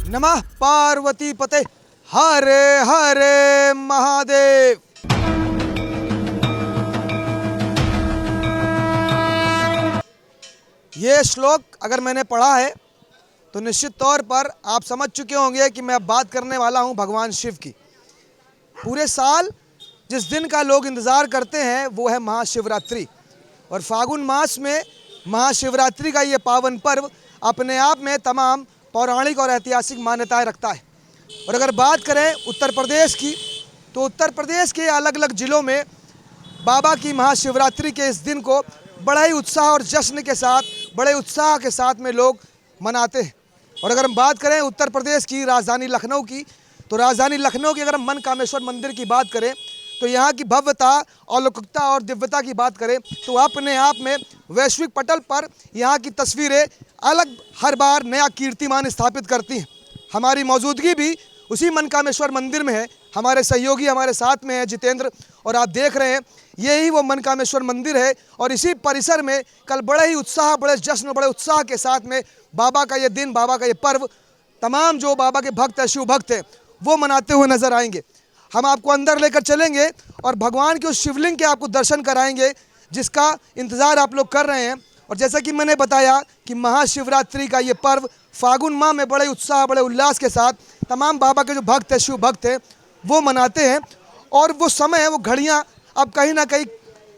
नमः पार्वती पते हरे हरे महादेव। ये श्लोक अगर मैंने पढ़ा है तो निश्चित तौर पर आप समझ चुके होंगे कि मैं अब बात करने वाला हूं भगवान शिव की। पूरे साल जिस दिन का लोग इंतज़ार करते हैं वो है महाशिवरात्रि, और फागुन मास में महाशिवरात्रि का ये पावन पर्व अपने आप में तमाम पौराणिक और ऐतिहासिक मान्यताएं रखता है। और अगर बात करें उत्तर प्रदेश की, तो उत्तर प्रदेश के अलग अलग ज़िलों में बाबा की महाशिवरात्रि के इस दिन को बड़ा ही उत्साह और जश्न के साथ, बड़े उत्साह के साथ में लोग मनाते हैं। और अगर हम बात करें उत्तर प्रदेश की राजधानी लखनऊ की, तो राजधानी लखनऊ की अगर हम मनकामेश्वर मंदिर की बात करें तो यहाँ की भव्यता, अलौकिकता और दिव्यता की बात करें तो अपने आप में वैश्विक पटल पर यहाँ की तस्वीरें अलग हर बार नया कीर्तिमान स्थापित करती हैं। हमारी मौजूदगी भी उसी मनकामेश्वर मंदिर में है। हमारे सहयोगी हमारे साथ में है जितेंद्र, और आप देख रहे हैं यही वो मनकामेश्वर मंदिर है। और इसी परिसर में कल बड़े ही उत्साह, बड़े जश्न, बड़े उत्साह के साथ में बाबा का ये दिन, बाबा का ये पर्व तमाम जो बाबा के भक्त हैं, शिव भक्त हैं, वो मनाते हुए नजर आएंगे। हम आपको अंदर लेकर चलेंगे और भगवान के उस शिवलिंग के आपको दर्शन कराएंगे जिसका इंतज़ार आप लोग कर रहे हैं। और जैसा कि मैंने बताया कि महाशिवरात्रि का ये पर्व फागुन माह में बड़े उत्साह, बड़े उल्लास के साथ तमाम बाबा के जो भक्त हैं, शिव भक्त हैं, वो मनाते हैं। और वो समय है, वो घड़ियाँ अब कहीं ना कहीं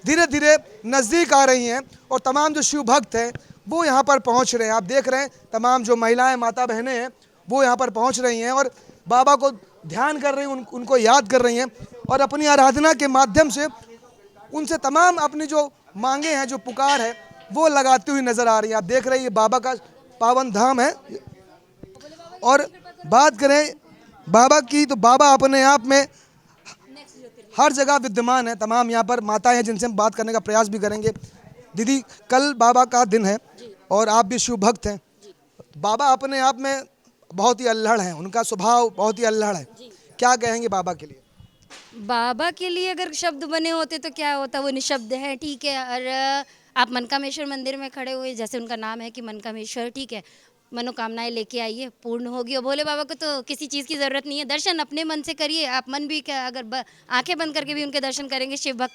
धीरे धीरे नज़दीक आ रही हैं और तमाम जो शिव भक्त हैं वो यहाँ पर पहुँच रहे हैं। आप देख रहे हैं तमाम जो महिलाएं, माता बहनें हैं वो यहाँ पर पहुँच रही हैं और बाबा को ध्यान कर रही हैं, उनको याद कर रही हैं और अपनी आराधना के माध्यम से उनसे तमाम अपनी जो मांगे हैं, जो पुकार है, वो लगाती हुई नज़र आ रही है। आप देख रहे हैं ये बाबा का पावन धाम है। और बात करें बाबा की तो बाबा अपने आप में हर जगह विद्यमान है। तमाम यहाँ पर माताएं हैं जिनसे हम बात करने का प्रयास भी करेंगे। दीदी, कल बाबा का दिन है और आप भी शिव भक्त हैं। बाबा अपने आप में बहुत ही अल्हड़ हैं, उनका स्वभाव बहुत ही अल्हड़ है। क्या कहेंगे बाबा के लिए? बाबा के लिए अगर शब्द बने होते तो क्या होता, वो निशब्द है, ठीक है। और आप मनकामेश्वर मंदिर में खड़े हुए, जैसे उनका नाम है कि मनकामेश्वर, ठीक है, मनोकामनाएं लेके आइए, पूर्ण होगी। और भोले बाबा को तो किसी चीज़ की ज़रूरत नहीं है, दर्शन अपने मन से करिए। आप मन भी क्या, अगर आंखें बंद करके भी उनके दर्शन करेंगे, शिव भक्त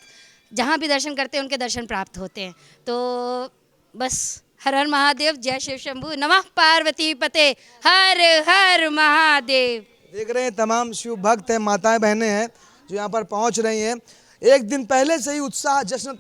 जहाँ भी दर्शन करते हैं उनके दर्शन प्राप्त होते हैं। तो बस हर हर महादेव, जय शिव शंभू, नमः पार्वती पते, हर हर महादेव। देख रहे हैं तमाम शिव भक्त हैं, माताएं बहनें हैं जो यहाँ पर पहुँच रही हैं। एक दिन पहले से ही उत्साह, जश्न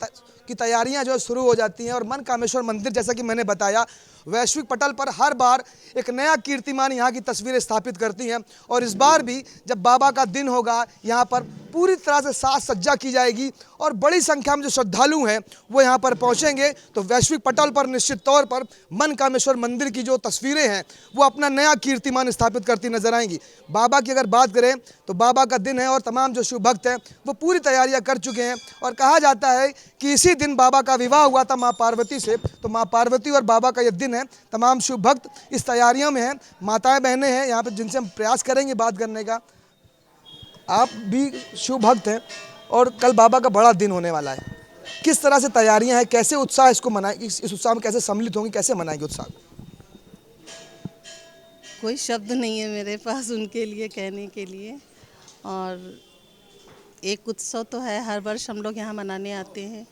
की तैयारियां जो है शुरू हो जाती हैं। और मनकामेश्वर मंदिर, जैसा कि मैंने बताया, वैश्विक पटल पर हर बार एक नया कीर्तिमान यहाँ की तस्वीरें स्थापित करती हैं। और इस बार भी जब बाबा का दिन होगा, यहाँ पर पूरी तरह से साज सज्जा की जाएगी और बड़ी संख्या में जो श्रद्धालु हैं वो यहाँ पर पहुँचेंगे। तो वैश्विक पटल पर निश्चित तौर पर मनकामेश्वर मंदिर की जो तस्वीरें हैं वो अपना नया कीर्तिमान स्थापित करती नजर आएंगी। बाबा की अगर बात करें तो बाबा का दिन है और तमाम जो शिव भक्त हैं वो पूरी तैयारियां कर चुके हैं। और कहा जाता है कि इसी दिन बाबा का विवाह हुआ था माँ पार्वती से। तो माँ पार्वती और बाबा का ये दिन है। तमाम शिव भक्त इस तैयारियों में हैं, माताएं बहनें हैं यहाँ पे जिनसे हम प्रयास करेंगे बात करने का। आप भी शिव भक्त हैं और कल बाबा का बड़ा दिन होने वाला है। किस तरह से तैयारियां हैं, कैसे उत्साह इसको मनाएंगे, इस उत्साह में कैसे सम्मिलित होंगे, कैसे मनाएंगे उत्साह? कोई शब्द नहीं है मेरे पास उनके लिए कहने के लिए। और एक उत्सव तो है, हर वर्ष हम लोग यहाँ मनाने आते हैं।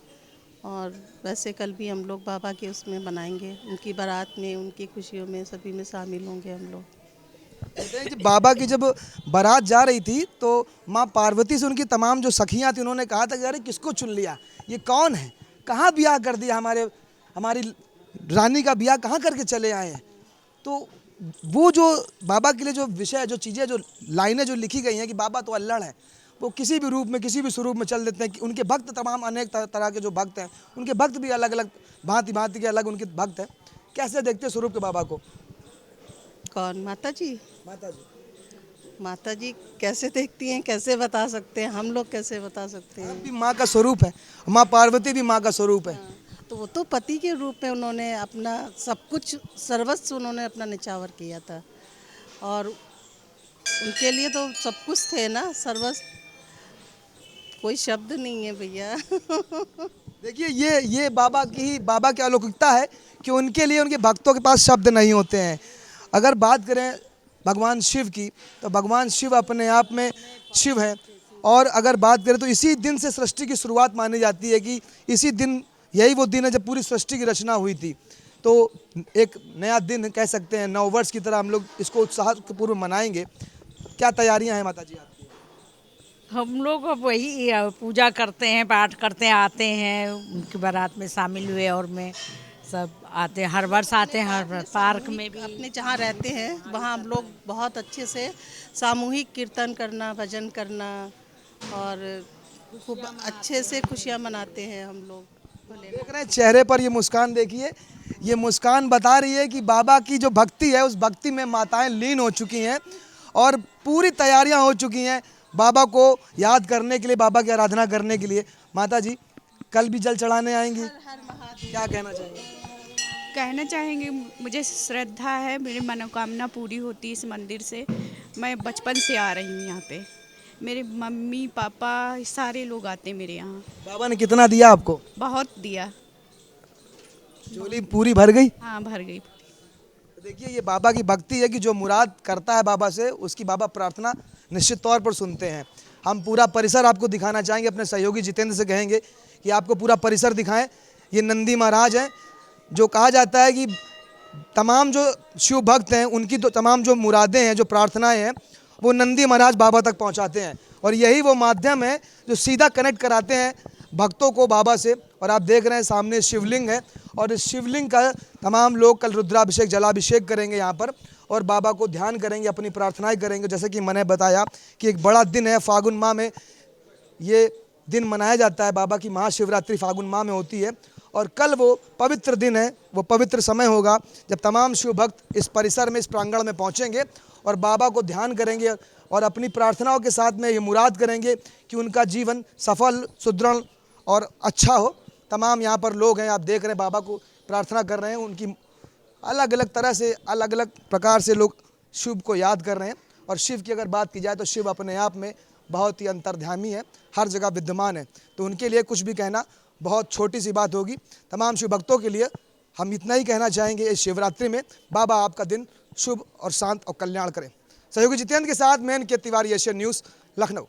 और वैसे कल भी हम लोग बाबा के उसमें मनाएंगे, उनकी बारात में, उनकी खुशियों में, सभी में शामिल होंगे हम लोग। कहते हैं कि बाबा की जब बारात जा रही थी तो माँ पार्वती से उनकी तमाम जो सखियाँ थी उन्होंने कहा था कि अरे किसको चुन लिया, ये कौन है, कहाँ ब्याह कर दिया, हमारी रानी का ब्याह कहाँ करके चले आए हैं। तो वो जो बाबा के लिए जो विषय, जो चीज़ें, जो लाइनें जो लिखी गई हैं कि बाबा तो अल्हड़ है, वो किसी भी रूप में, किसी भी स्वरूप में चल देते हैं। कि उनके भक्त तमाम अनेक तरह के जो भक्त हैं, उनके भक्त भी अलग अलग भांति भांति के अलग उनके भक्त हैं। कैसे देखते हैं स्वरूप के बाबा को? कौन? माता जी? माता जी। माता जी कैसे देखती हैं, कैसे बता सकते हैं, हम लोग कैसे बता सकते हैं? भी माँ का स्वरूप है, माँ पार्वती भी माँ का स्वरूप है। तो वो तो पति के रूप में उन्होंने अपना सब कुछ, सर्वस्व उन्होंने अपना निछावर किया था। और उनके लिए तो सब कुछ थे ना, सर्वस्व। कोई शब्द नहीं है भैया। देखिए ये बाबा की अलौकिकता है कि उनके लिए उनके भक्तों के पास शब्द नहीं होते हैं। अगर बात करें भगवान शिव की, तो भगवान शिव अपने आप में शिव हैं। और अगर बात करें तो इसी दिन से सृष्टि की शुरुआत मानी जाती है कि इसी दिन, यही वो दिन है जब पूरी सृष्टि की रचना हुई थी। तो एक नया दिन कह सकते हैं, नव वर्ष की तरह हम लोग इसको उत्साहपूर्व मनाएंगे। क्या तैयारियां हैं माता जी आपकी? हम लोग अब वही पूजा करते हैं, पाठ करते हैं, आते हैं उनकी बारात में शामिल हुए और में सब आते हैं, हर वर्ष आते हैं, हर पार्क में भी। अपने जहाँ रहते हैं वहाँ हम लोग बहुत अच्छे से सामूहिक कीर्तन करना, भजन करना और खूब अच्छे से खुशियाँ मनाते हैं हम लोग। देख रहे हैं चेहरे पर ये मुस्कान, देखिए ये मुस्कान बता रही है कि बाबा की जो भक्ति है उस भक्ति में माताएं लीन हो चुकी हैं और पूरी तैयारियां हो चुकी हैं बाबा को याद करने के लिए, बाबा की आराधना करने के लिए। माता जी कल भी जल चढ़ाने आएंगी, क्या कहना चाहेंगे? कहना चाहेंगे, मुझे श्रद्धा है, मेरी मनोकामना पूरी होती है इस मंदिर से। मैं बचपन से आ रही हूँ यहाँ पे, मेरे मम्मी पापा सारे लोग आते हैं मेरे यहाँ। बाबा ने कितना दिया आपको? बहुत दिया। झोली पूरी भर गई? हाँ, भर गई। देखिए ये बाबा की भक्ति है कि जो मुराद करता है बाबा से उसकी बाबा प्रार्थना निश्चित तौर पर सुनते हैं। हम पूरा परिसर आपको दिखाना चाहेंगे, अपने सहयोगी जितेंद्र से कहेंगे कि आपको पूरा परिसर दिखाएं। ये नंदी महाराज हैं, जो कहा जाता है कि तमाम जो शिव भक्त हैं उनकी तो तमाम जो मुरादें हैं, जो प्रार्थनाएं हैं, वो नंदी महाराज बाबा तक पहुंचाते हैं। और यही वो माध्यम है जो सीधा कनेक्ट कराते हैं भक्तों को बाबा से। और आप देख रहे हैं सामने शिवलिंग है और इस शिवलिंग का तमाम लोग कल रुद्राभिषेक, जलाभिषेक करेंगे यहाँ पर और बाबा को ध्यान करेंगे, अपनी प्रार्थनाएं करेंगे। जैसे कि मैंने बताया कि एक बड़ा दिन है, फागुन माह में ये दिन मनाया जाता है। बाबा की महाशिवरात्रि फागुन माह में होती है और कल वो पवित्र दिन है, वो पवित्र समय होगा जब तमाम शिव भक्त इस परिसर में, इस प्रांगण में पहुँचेंगे और बाबा को ध्यान करेंगे और अपनी प्रार्थनाओं के साथ में ये मुराद करेंगे कि उनका जीवन सफल, सुदृढ़ और अच्छा हो। तमाम यहाँ पर लोग हैं, आप देख रहे हैं बाबा को प्रार्थना कर रहे हैं। उनकी अलग अलग तरह से, अलग अलग प्रकार से लोग शिव को याद कर रहे हैं। और शिव की अगर बात की जाए तो शिव अपने आप में बहुत ही अंतर्ध्यामी है, हर जगह विद्यमान है। तो उनके लिए कुछ भी कहना बहुत छोटी सी बात होगी। तमाम शिव भक्तों के लिए हम इतना ही कहना चाहेंगे, इस शिवरात्रि में बाबा आपका दिन शुभ और शांत और कल्याण करें। सहयोगी जितेंद्र के साथ मैं इनके तिवारी, एशियन न्यूज़, लखनऊ।